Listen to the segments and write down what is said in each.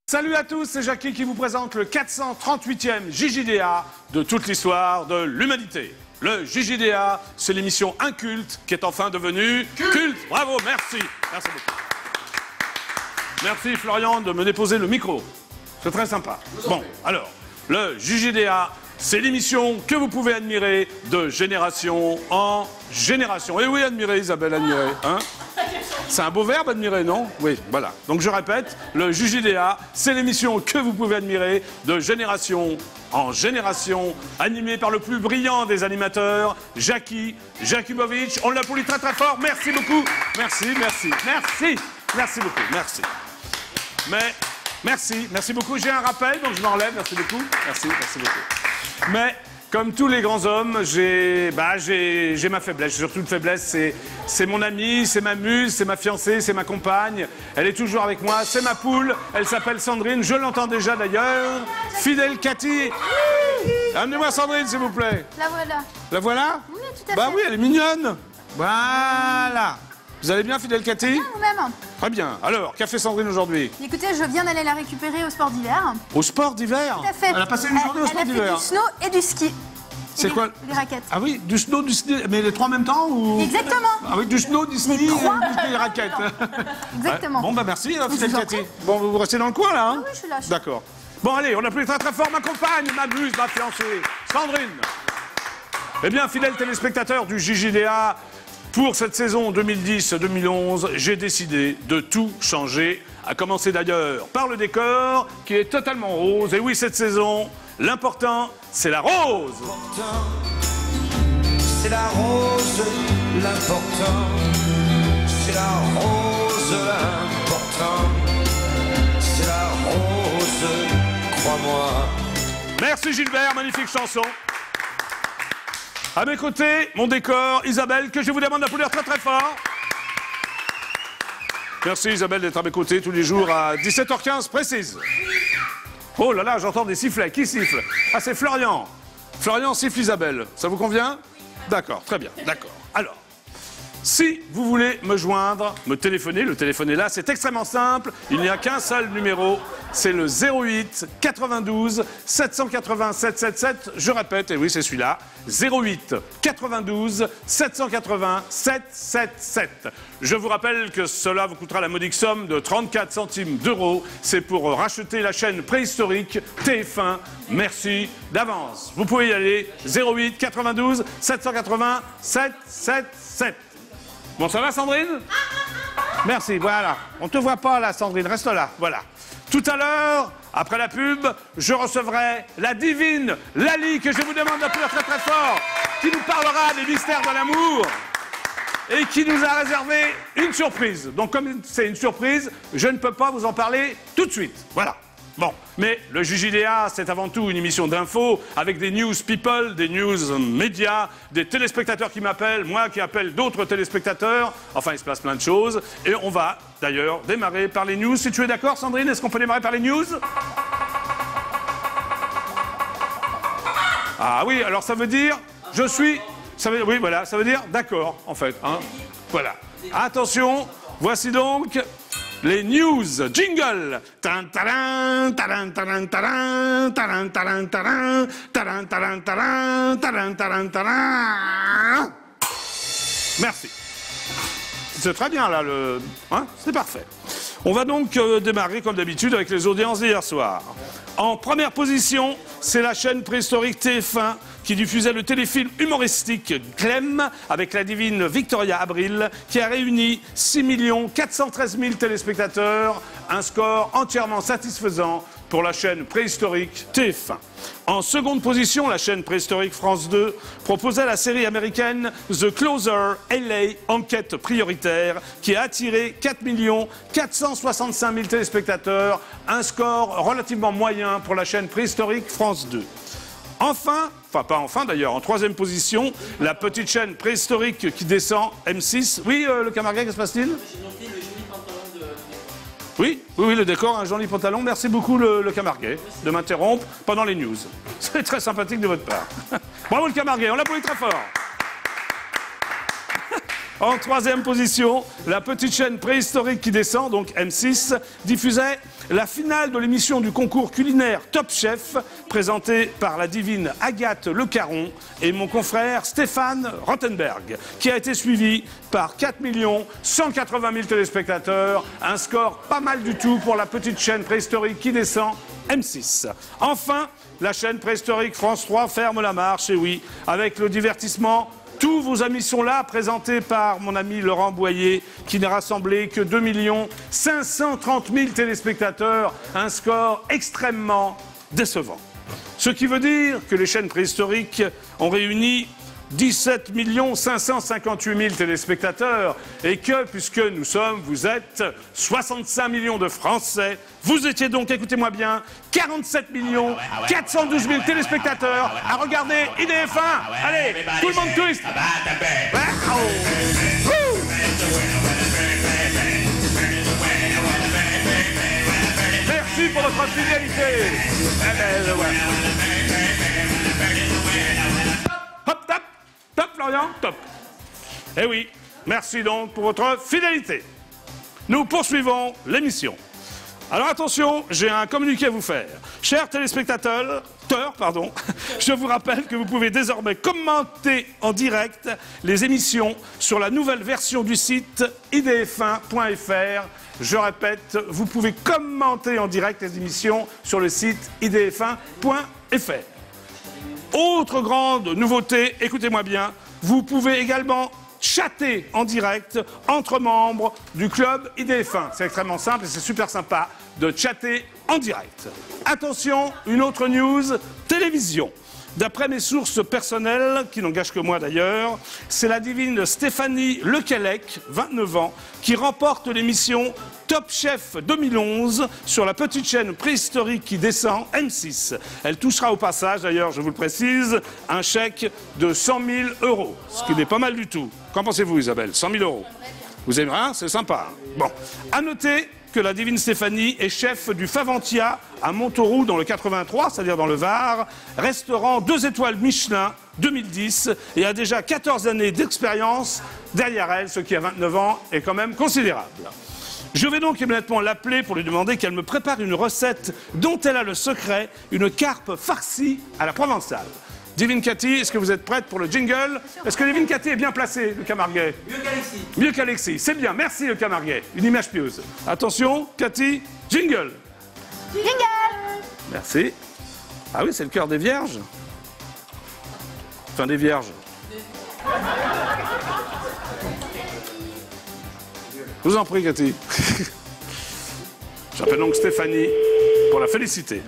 Salut à tous, c'est Jackie qui vous présente le 438e JJDA de toute l'histoire de l'humanité. Le JJDA, c'est l'émission inculte qui est enfin devenue culte. Bravo, merci. Merci beaucoup. Merci Florian de me déposer le micro. C'est très sympa. Bon, alors, le JJDA, c'est l'émission que vous pouvez admirer de génération en génération. Et oui, admirer Isabelle, admirer. Hein ? C'est un beau verbe, admirer, non? Oui, voilà. Donc je répète, le JJDA, c'est l'émission que vous pouvez admirer de génération en génération, animée par le plus brillant des animateurs, Jackie Jakubowicz. On l'applaudit très très fort. Merci beaucoup. Merci, merci, merci. Merci beaucoup, merci. Mais, merci beaucoup. J'ai un rappel, donc je m'enlève. Merci beaucoup. Merci beaucoup. Mais... comme tous les grands hommes, j'ai ma faiblesse. J'ai surtout une faiblesse, c'est mon amie, c'est ma muse, c'est ma fiancée, c'est ma compagne. Elle est toujours avec moi, c'est ma poule. Elle s'appelle Sandrine, je l'entends déjà d'ailleurs. Fidèle Cathy. Amenez-moi Sandrine, s'il vous plaît. La voilà. La voilà? Oui, tout à fait. Bah oui, elle est mignonne. Voilà. Vous allez bien, Fidèle Cathy? Bien, vous-même. Très bien. Alors, qu'a fait Sandrine aujourd'hui? Écoutez, je viens d'aller la récupérer au sport d'hiver. Au sport d'hiver? Tout à fait. Elle a passé une journée au sport d'hiver. Elle a fait du snow et du ski. C'est quoi? Les raquettes. Ah oui, du snow, du ski, mais les trois en même temps ou... Exactement. Ah oui, du snow, du ski et des raquettes. Exactement. Ouais. Bon, bah merci, Fidèle Cathy. Bon, vous restez dans le coin, là, hein? Oui, je suis là. D'accord. Bon, allez, on applaudit très très fort ma compagne, ma muse, ma fiancée, Sandrine. Eh bien, fidèles téléspectateurs du JJDA, pour cette saison 2010-2011, j'ai décidé de tout changer, à commencer d'ailleurs par le décor, qui est totalement rose. Et oui, cette saison, l'important, c'est la rose. C'est la rose, l'important. C'est la rose, l'important. C'est la rose, crois-moi. Merci Gilbert, magnifique chanson. À mes côtés, mon décor, Isabelle, que je vous demande d'applaudir très très fort. Merci Isabelle d'être à mes côtés tous les jours à 17h15 précise. Oh là là, j'entends des sifflets. Qui siffle? Ah, c'est Florian. Florian siffle Isabelle. Ça vous convient? D'accord, très bien, d'accord. Alors, si vous voulez me joindre, me téléphoner, le téléphone est là, c'est extrêmement simple. Il n'y a qu'un seul numéro, c'est le 08 92 780 777. Je répète, et oui, c'est celui-là. 08 92 780 777. Je vous rappelle que cela vous coûtera la modique somme de 34 centimes d'euros. C'est pour racheter la chaîne préhistorique TF1. Merci d'avance. Vous pouvez y aller. 08 92 780 777. Bon, ça va, Sandrine? Merci, voilà. On te voit pas, là, Sandrine. Reste là, voilà. Tout à l'heure, après la pub, je recevrai la divine Lali, que je vous demande d'applaudir très très fort, qui nous parlera des mystères de l'amour et qui nous a réservé une surprise. Donc, comme c'est une surprise, je ne peux pas vous en parler tout de suite. Voilà. Bon, mais le JJDA, c'est avant tout une émission d'infos avec des news people, des news médias, des téléspectateurs qui m'appellent, moi qui appelle d'autres téléspectateurs. Enfin, il se passe plein de choses. Et on va d'ailleurs démarrer par les news. Si tu es d'accord, Sandrine, est-ce qu'on peut démarrer par les news? Ah oui, alors ça veut dire, je suis... oui, voilà, ça veut dire d'accord, en fait. Hein, voilà. Attention, voici donc... les news, jingle. Merci. C'est très bien là, hein, c'est parfait. On va donc démarrer comme d'habitude avec les audiences d'hier soir. En première position, c'est la chaîne préhistorique TF1 qui diffusait le téléfilm humoristique Clem avec la divine Victoria Abril qui a réuni 6 413 000 téléspectateurs, un score entièrement satisfaisant pour la chaîne préhistorique TF1. En seconde position, la chaîne préhistorique France 2 proposait la série américaine The Closer LA Enquête prioritaire qui a attiré 4 465 000 téléspectateurs, un score relativement moyen pour la chaîne préhistorique France 2. Enfin, pas enfin d'ailleurs, en troisième position, la petite chaîne préhistorique qui descend, M6. Oui, le Camarguais, que se passe-t-il? Oui, le décor, un joli pantalon. Merci beaucoup, le Camarguais, de m'interrompre pendant les news. C'est très sympathique de votre part. Bravo, le Camarguais, on l'applaudit très fort. En troisième position, la petite chaîne préhistorique qui descend, donc M6, diffusait la finale de l'émission du concours culinaire Top Chef, présentée par la divine Agathe Le Caron et mon confrère Stéphane Rothenberg, qui a été suivi par 4 180 000 téléspectateurs, un score pas mal du tout pour la petite chaîne préhistorique qui descend, M6. Enfin, la chaîne préhistorique France 3 ferme la marche, et oui, avec le divertissement Tous vos amis sont là, présenté par mon ami Laurent Boyer, qui n'a rassemblé que 2 530 000 téléspectateurs, un score extrêmement décevant. Ce qui veut dire que les chaînes préhistoriques ont réuni 17 558 000 téléspectateurs et que, puisque vous êtes 65 millions de Français, vous étiez donc, écoutez-moi bien, 47 412 000 téléspectateurs à regarder IDF1. Allez, tout le monde twist. Merci pour votre fidélité. Hop, top. Top, Florian, top. Eh oui, merci donc pour votre fidélité. Nous poursuivons l'émission. Alors attention, j'ai un communiqué à vous faire. Chers téléspectateurs, je vous rappelle que vous pouvez désormais commenter en direct les émissions sur la nouvelle version du site idf1.fr. Je répète, vous pouvez commenter en direct les émissions sur le site idf1.fr. Autre grande nouveauté, écoutez-moi bien, vous pouvez également chatter en direct entre membres du club IDF1. C'est extrêmement simple et c'est super sympa de chatter en direct. Attention, une autre news, télévision. D'après mes sources personnelles, qui n'engagent que moi d'ailleurs, c'est la divine Stéphanie Lequelec, 29 ans, qui remporte l'émission Top Chef 2011 sur la petite chaîne préhistorique qui descend, M6. Elle touchera au passage, d'ailleurs, je vous le précise, un chèque de 100 000 €, ce qui n'est pas mal du tout. Qu'en pensez-vous, Isabelle? 100 000 €. Vous aimez, hein? C'est sympa. Bon, à noter que la divine Stéphanie est chef du Faventia à Montauroux dans le 83, c'est-à-dire dans le Var, restaurant 2 étoiles Michelin 2010 et a déjà 14 années d'expérience derrière elle, ce qui à 29 ans est quand même considérable. Je vais donc immédiatement l'appeler pour lui demander qu'elle me prépare une recette dont elle a le secret, une carpe farcie à la provençale. Divine Cathy, est-ce que vous êtes prête pour le jingle? Est-ce que Divine Cathy est bien placée, le Camarguais? Mieux qu'Alexis. Mieux qu'Alexis, c'est bien, merci le Camarguais. Une image pieuse. Attention, Cathy, jingle. Jingle. Merci. Ah oui, c'est le cœur des vierges. Enfin, des vierges. Je vous en prie, Cathy. J'appelle donc Stéphanie pour la féliciter.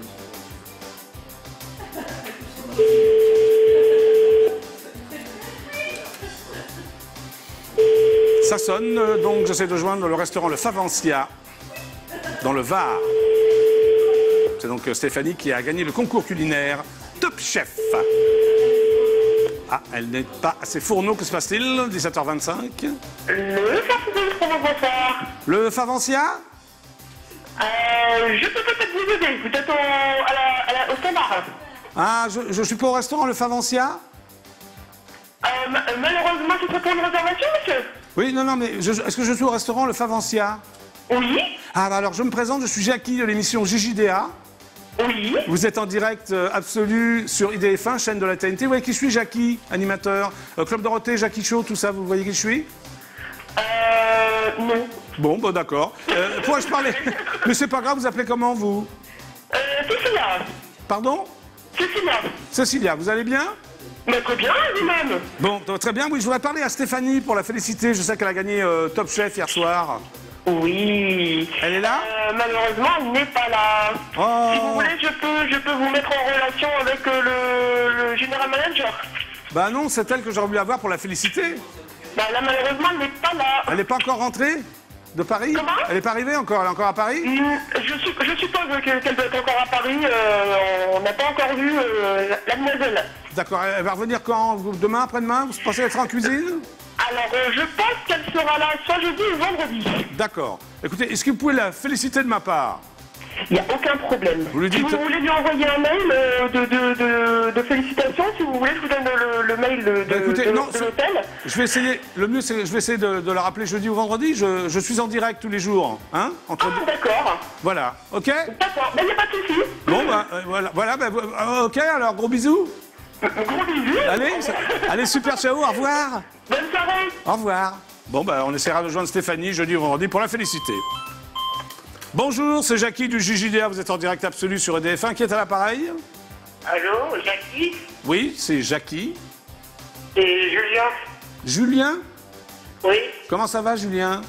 Ça sonne, donc j'essaie de joindre le restaurant Le Faventia, dans le Var. C'est donc Stéphanie qui a gagné le concours culinaire Top Chef. Ah, elle n'est pas assez fourneau, que se passe-t-il? 17h25. Le Faventia? Je peux peut-être vous aider, vous êtes au standard. Ah, je suis pas au restaurant Le Faventia? Malheureusement, ce serait pour une réservation, monsieur? Oui, non, mais est-ce que je suis au restaurant Le Faventia? Oui. Ah, bah alors je me présente, je suis Jackie de l'émission JJDA. Oui. Vous êtes en direct absolu sur IDF1, chaîne de la TNT. Vous voyez qui je suis, Jackie, animateur, Club Dorothée, Jackie Show, tout ça, vous voyez qui je suis? Non. Bon, bah d'accord. Pourrais-je parler? Mais c'est pas grave, vous appelez comment, vous? Cécilia. Pardon? Cécilia. Cécilia, vous allez bien? Mais très bien, vous-même. Bon, très bien, oui, je voudrais parler à Stéphanie pour la féliciter. Je sais qu'elle a gagné Top Chef hier soir. Oui. Elle est là? Malheureusement, elle n'est pas là. Oh. Si vous voulez, je peux vous mettre en relation avec le général manager. Bah non, c'est elle que j'aurais voulu avoir pour la féliciter. Bah là, malheureusement, elle n'est pas là. Elle n'est pas encore rentrée de Paris? Comment? Elle n'est pas arrivée encore? Elle est encore à Paris? Je suppose qu'elle doit être encore à Paris. On n'a pas encore vu la demoiselle. D'accord, elle va revenir quand? Demain, après-demain? Vous pensez être en cuisine? Alors, je pense qu'elle sera là soit jeudi ou vendredi. D'accord. Écoutez, est-ce que vous pouvez la féliciter de ma part? Il n'y a aucun problème. Vous lui Si dites- vous voulez lui envoyer un mail de félicitations, si vous voulez, je vous donne le mail écoutez, de non, l'hôtel. Je vais essayer, le mieux c'est je vais essayer de la rappeler jeudi ou vendredi. Je suis en direct tous les jours. Hein, entre Ah, d'accord. Voilà, ok. D'accord, il n'y a pas de souci. Bon, bah, voilà, ok, alors gros bisous. Gros bisous. Allez, super, ciao, au revoir. Bonne soirée. Au revoir. Bon, bah, on essaiera de joindre Stéphanie jeudi ou vendredi pour la féliciter. Bonjour, c'est Jackie du JJDA, vous êtes en direct absolu sur EDF1. Qui est à l'appareil? Allô, Jackie? Oui, c'est Jackie. C'est Julien. Julien? Oui, Comment ça va, Julien?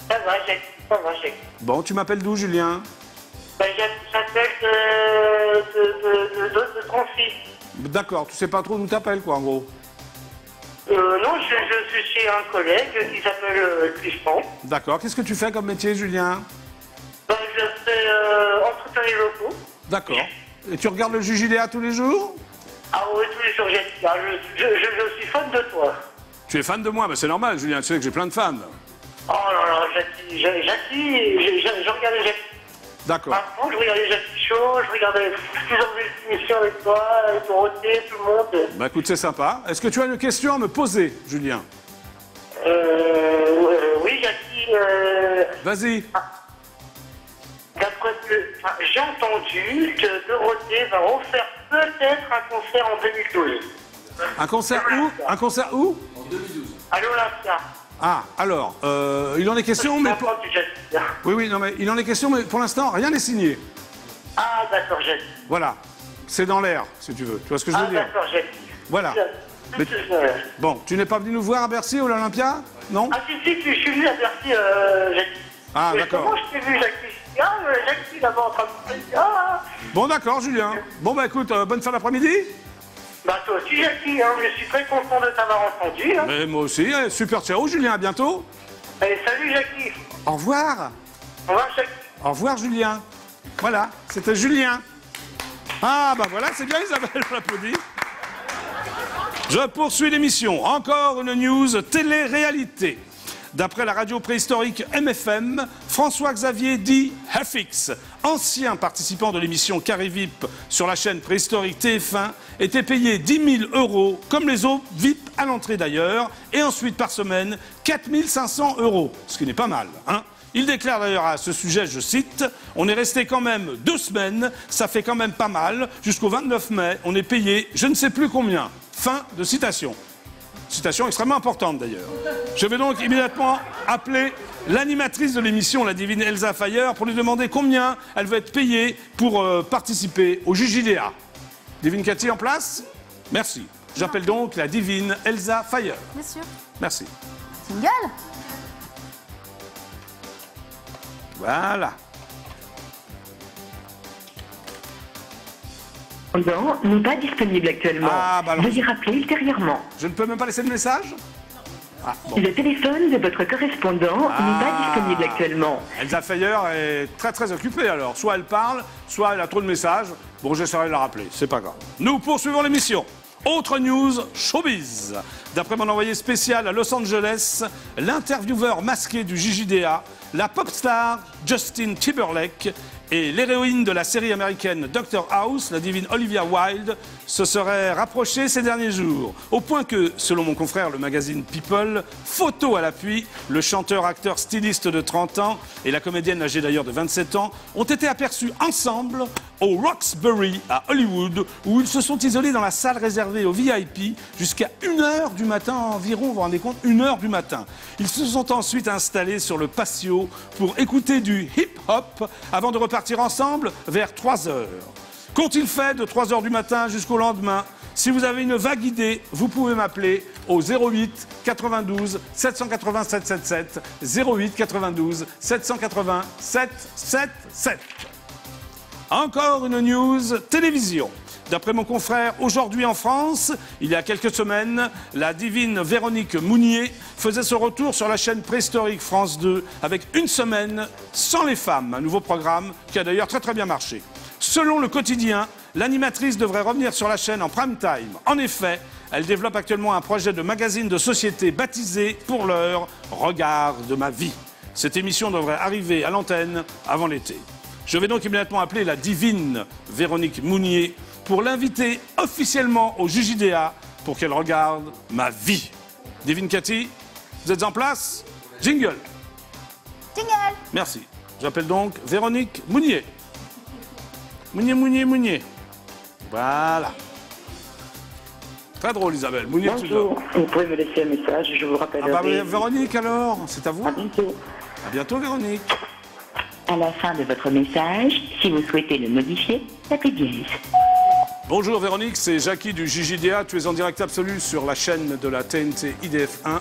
ça va, Jackie. Bon, tu m'appelles d'où, Julien? Ben, j'appelle de ton fils. D'accord, tu sais pas trop d'où t'appelles, quoi, en gros. Non, je suis chez un collègue qui s'appelle Tristan. D'accord, qu'est-ce que tu fais comme métier, Julien? Ben, je fais entretien les locaux. D'accord. Et tu regardes le JJDA tous les jours? Ah oui, tous les jours, Jackie. Ah, je suis fan de toi. Tu es fan de moi? Bah, c'est normal, Julien, tu sais que j'ai plein de fans. Oh là là, Jackie, je regardais Jackie. D'accord. Avant, je regardais Jackie Show, je regardais plusieurs émissions avec toi, avec Dorothée, tout le monde. Bah écoute, c'est sympa. Est-ce que tu as une question à me poser, Julien? Oui, Jackie, Vas-y. d'après ce que j'ai entendu que Dorothée va refaire peut-être un concert en 2012. Un concert où? Un concert où? À l'Olympia. Ah, alors, il en est question, mais... J'ai entendu, Jackie. Oui, non, mais il en est question, mais pour l'instant, rien n'est signé. Ah, d'accord, Jackie. Voilà. C'est dans l'air, si tu veux. Tu vois ce que je veux Ah, dire? d'accord, Jackie. Voilà. Mais- Bon, tu n'es pas venu nous voir à Bercy ou à l'Olympia? Non? Ah, si, je suis venu à Bercy, Jackie. Ah, Mais d'accord. comment je t'ai vu, Jackie? Ah, Jackie, là-bas, en train de se dire, ah. Bon, d'accord, Julien. Bon, bah écoute, bonne fin d'après-midi. Bah, toi aussi, Jackie, hein, je suis très content de t'avoir entendu. Hein. Mais moi aussi. Super, ciao, Julien, à bientôt. Allez, salut, Jackie. Au revoir. Au revoir, Jackie. Au revoir, Julien. Voilà, c'était Julien. Ah, bah voilà, c'est bien, Isabelle, on l'applaudit. Je poursuis l'émission. Encore une news télé-réalité. D'après la radio préhistorique MFM, François-Xavier dit FX, ancien participant de l'émission Carré VIP sur la chaîne préhistorique TF1, était payé 10 000 €, comme les autres VIP à l'entrée d'ailleurs, et ensuite par semaine 4 500 €, ce qui n'est pas mal, hein. Il déclare d'ailleurs à ce sujet, je cite, « On est resté quand même 2 semaines, ça fait quand même pas mal, jusqu'au 29 mai, on est payé je ne sais plus combien. » Fin de citation. Citation extrêmement importante d'ailleurs. Je vais donc immédiatement appeler l'animatrice de l'émission, la divine Elsa Fayer, pour lui demander combien elle va être payée pour participer au JJDA. Divine Cathy en place? Merci. J'appelle donc la divine Elsa Fayer. Bien sûr. Merci. Jingle. Voilà. N'est pas disponible actuellement. Ah, bah alors. Veuillez rappeler ultérieurement. Je ne peux même pas laisser de message? Ah, bon. Le téléphone de votre correspondant n'est pas disponible actuellement. Elsa Fayer est très très occupée alors. Soit elle parle, soit elle a trop de messages. Bon, j'essaierai de la rappeler, c'est pas grave. Nous poursuivons l'émission. Autre news, showbiz. D'après mon envoyé spécial à Los Angeles, l'intervieweur masqué du JJDA, la pop star Justin Timberlake et l'héroïne de la série américaine Dr House, la divine Olivia Wilde, se seraient rapprochés ces derniers jours. Au point que, selon mon confrère le magazine People, photo à l'appui, le chanteur-acteur styliste de 30 ans et la comédienne âgée d'ailleurs de 27 ans ont été aperçus ensemble au Roxbury à Hollywood, où ils se sont isolés dans la salle réservée aux VIP jusqu'à 1h du matin environ, vous vous rendez compte, 1h du matin. Ils se sont ensuite installés sur le patio pour écouter du hip-hop avant de repartir ensemble vers 3h. Qu'ont-ils fait de 3h du matin jusqu'au lendemain? Si vous avez une vague idée, vous pouvez m'appeler au 08 92 780 777, 08 92 780 777. Encore une news télévision. D'après mon confrère, aujourd'hui en France, il y a quelques semaines, la divine Véronique Mounier faisait son retour sur la chaîne préhistorique France 2 avec Une semaine sans les femmes, un nouveau programme qui a d'ailleurs très très bien marché. Selon le quotidien, l'animatrice devrait revenir sur la chaîne en prime time. En effet, elle développe actuellement un projet de magazine de société baptisé pour l'heure Regard de ma vie. Cette émission devrait arriver à l'antenne avant l'été. Je vais donc immédiatement appeler la divine Véronique Mounier pour l'inviter officiellement au JJDA pour qu'elle regarde ma vie. Divine Cathy, vous êtes en place? Jingle. Jingle. Merci. J'appelle donc Véronique Mounier. Mounier. Voilà. Très drôle, Isabelle. Mounier, Bonjour, vous pouvez me laisser un message, je vous rappellerai. Ah bah Véronique alors, c'est à vous. À bientôt. À bientôt, Véronique. À la fin de votre message, si vous souhaitez le modifier, tapez dièse. Bonjour Véronique, c'est Jackie du JJDA. Tu es en direct absolu sur la chaîne de la TNT IDF1.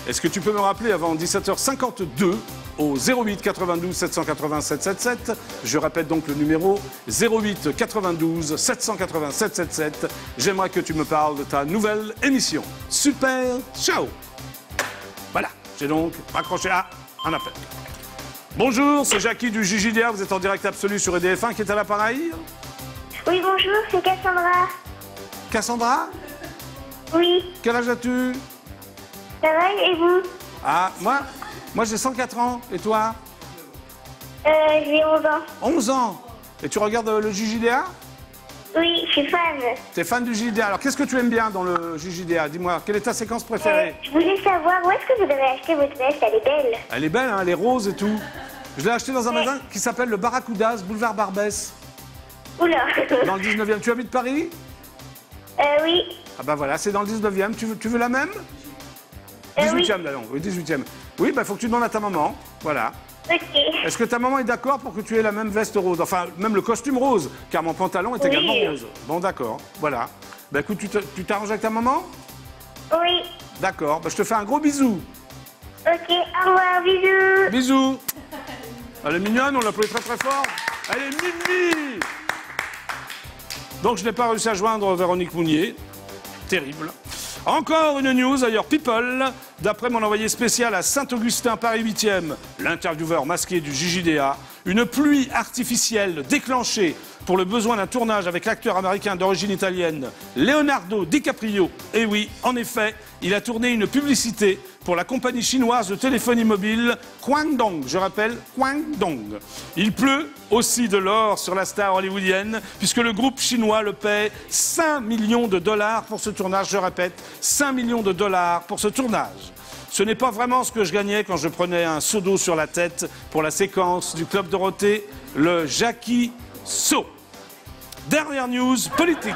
Est-ce que tu peux me rappeler avant 17h52 au 08 92 780 777? Je répète donc le numéro 08 92 780 777. J'aimerais que tu me parles de ta nouvelle émission. Super, ciao. Voilà, j'ai donc raccroché à un appel. Bonjour, c'est Jackie du JJDA. Vous êtes en direct absolu sur IDF1 qui est à l'appareil. Oui, bonjour, c'est Cassandra. Cassandra, Oui, quel âge as-tu? ça va et vous? Ah, moi j'ai 104 ans. Et toi? J'ai 11 ans. 11 ans. Et tu regardes le JJDA? Oui, je suis fan. T'es fan du JJDA. Alors qu'est-ce que tu aimes bien dans le JJDA? Dis-moi, quelle est ta séquence préférée? Je voulais savoir où est-ce que vous avez acheté votre veste, elle est belle. Elle est belle, hein, elle est rose et tout. Je l'ai acheté dans un magasin qui s'appelle le Barracudas, boulevard Barbès, Oula. dans le 19e. Tu habites Paris? Oui. Ah bah voilà, c'est dans le 19e. Tu veux la même? 18e, Oui. d'ailleurs. Oui, 18e. Oui, bah faut que tu demandes à ta maman. Voilà. Ok. Est-ce que ta maman est d'accord pour que tu aies la même veste rose? Enfin, même le costume rose, car mon pantalon est Oui. également rose. Bon, d'accord. Voilà. Bah écoute, tu t'arranges avec ta maman? Oui. D'accord. Bah je te fais un gros bisou. Ok, au revoir, bisous. Bisous. Elle est mignonne, on l'applaudit très très fort. Elle est Mimi. Donc je n'ai pas réussi à joindre Véronique Mounier. Terrible. Encore une news, ailleurs People. D'après mon envoyé spécial à Saint-Augustin, Paris 8e, l'intervieweur masqué du JJDA, une pluie artificielle déclenchée pour le besoin d'un tournage avec l'acteur américain d'origine italienne Leonardo DiCaprio. Et oui, en effet, il a tourné une publicité pour la compagnie chinoise de téléphonie mobile Kwangdong. Je rappelle, Kwangdong. Il pleut aussi de l'or sur la star hollywoodienne puisque le groupe chinois le paie 5 millions de dollars pour ce tournage. Je répète, 5 millions de dollars pour ce tournage. Ce n'est pas vraiment ce que je gagnais quand je prenais un seau d'eau sur la tête pour la séquence du Club Dorothée, le Jackie Seau. Dernière news politique.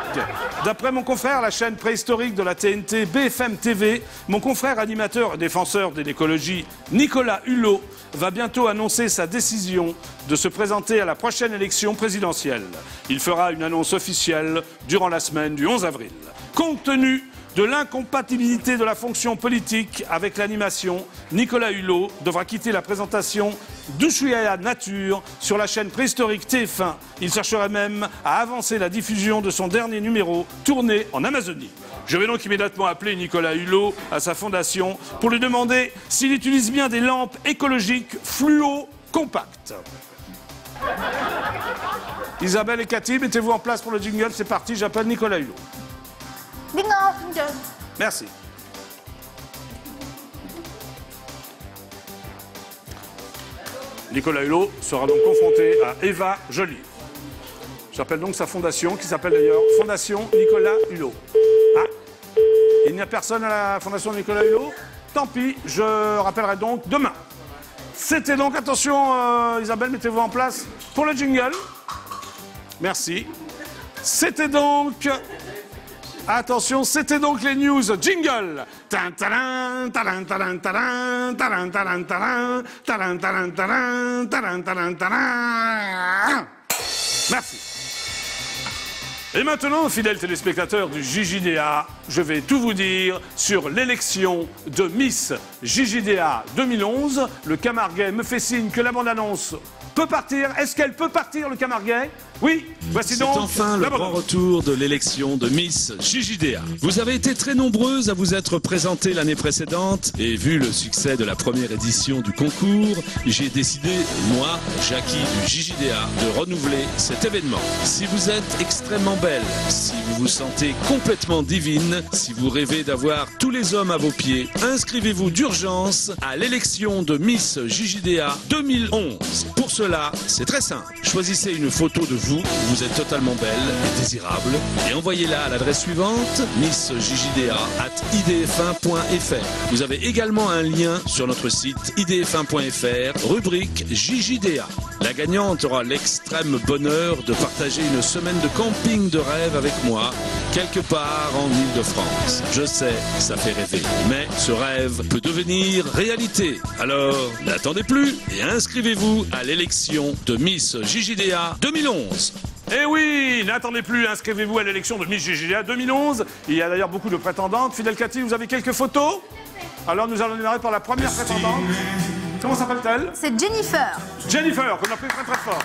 D'après mon confrère, la chaîne préhistorique de la TNT BFM TV, mon confrère animateur et défenseur de l'écologie, Nicolas Hulot, va bientôt annoncer sa décision de se présenter à la prochaine élection présidentielle. Il fera une annonce officielle durant la semaine du 11 avril. Compte tenu de l'incompatibilité de la fonction politique avec l'animation, Nicolas Hulot devra quitter la présentation d'Ushuaïa Nature sur la chaîne préhistorique TF1. Il chercherait même à avancer la diffusion de son dernier numéro tourné en Amazonie. Je vais donc immédiatement appeler Nicolas Hulot à sa fondation pour lui demander s'il utilise bien des lampes écologiques fluo compactes. Isabelle et Cathy, mettez-vous en place pour le jingle, c'est parti, j'appelle Nicolas Hulot. Bingo. Merci. Nicolas Hulot sera donc confronté à Eva Joly. J'appelle donc sa fondation, qui s'appelle d'ailleurs Fondation Nicolas Hulot. Ah, il n'y a personne à la Fondation Nicolas Hulot? Tant pis, je rappellerai donc demain. C'était donc, attention Isabelle, mettez-vous en place pour le jingle. Merci. C'était donc... Attention, c'était donc les news jingle. Merci. Et maintenant, fidèles téléspectateurs du JJDA, je vais tout vous dire sur l'élection de Miss JJDA 2011. Le Camarguais me fait signe que la bande-annonce peut partir. Est-ce qu'elle peut partir, le Camarguais? Oui, voici C'est donc enfin le la bonne grand réponse. retour de l'élection de Miss JJDA. Vous avez été très nombreuses à vous être présentées l'année précédente et vu le succès de la première édition du concours, j'ai décidé, moi, Jackie du JJDA, de renouveler cet événement. Si vous êtes extrêmement belle, si vous vous sentez complètement divine, si vous rêvez d'avoir tous les hommes à vos pieds, inscrivez-vous d'urgence à l'élection de Miss JJDA 2011. Pour cela, c'est très simple. Choisissez une photo de vous, vous êtes totalement belle et désirable, et envoyez-la à l'adresse suivante, missjjda@idf1.fr. Vous avez également un lien sur notre site idf1.fr, rubrique JJDA. La gagnante aura l'extrême bonheur de partager une semaine de camping de rêve avec moi, quelque part en Île-de-France. Je sais, ça fait rêver, mais ce rêve peut devenir réalité. Alors, n'attendez plus et inscrivez-vous à l'élection de Miss JJDA 2011. Eh oui, n'attendez plus, inscrivez-vous à l'élection de Miss JJDA 2011. Il y a d'ailleurs beaucoup de prétendantes. Fidèle Cathy, vous avez quelques photos? Alors nous allons démarrer par la première prétendante. Comment s'appelle-t-elle? C'est Jennifer. Jennifer, qu'on appelle très très fort.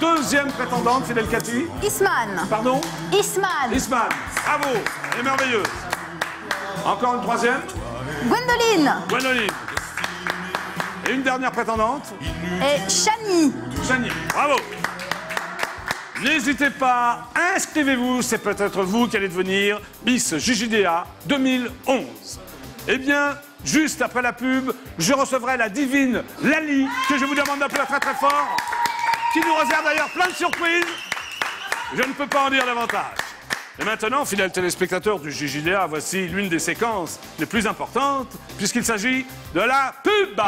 Deuxième prétendante, Fidèle Cathy. Isman. Pardon? Isman. Isman. Bravo, elle est merveilleuse. Encore une troisième. Gwendoline. Gwendoline. Et une dernière prétendante. Et Shani. Chani. Bravo. N'hésitez pas, inscrivez-vous, c'est peut-être vous qui allez devenir Miss JJDA 2011. Eh bien, juste après la pub, je recevrai la divine Lali, que je vous demande d'appeler très très fort, qui nous réserve d'ailleurs plein de surprises. Je ne peux pas en dire davantage. Et maintenant, fidèles téléspectateurs du JJDA, voici l'une des séquences les plus importantes, puisqu'il s'agit de la pub.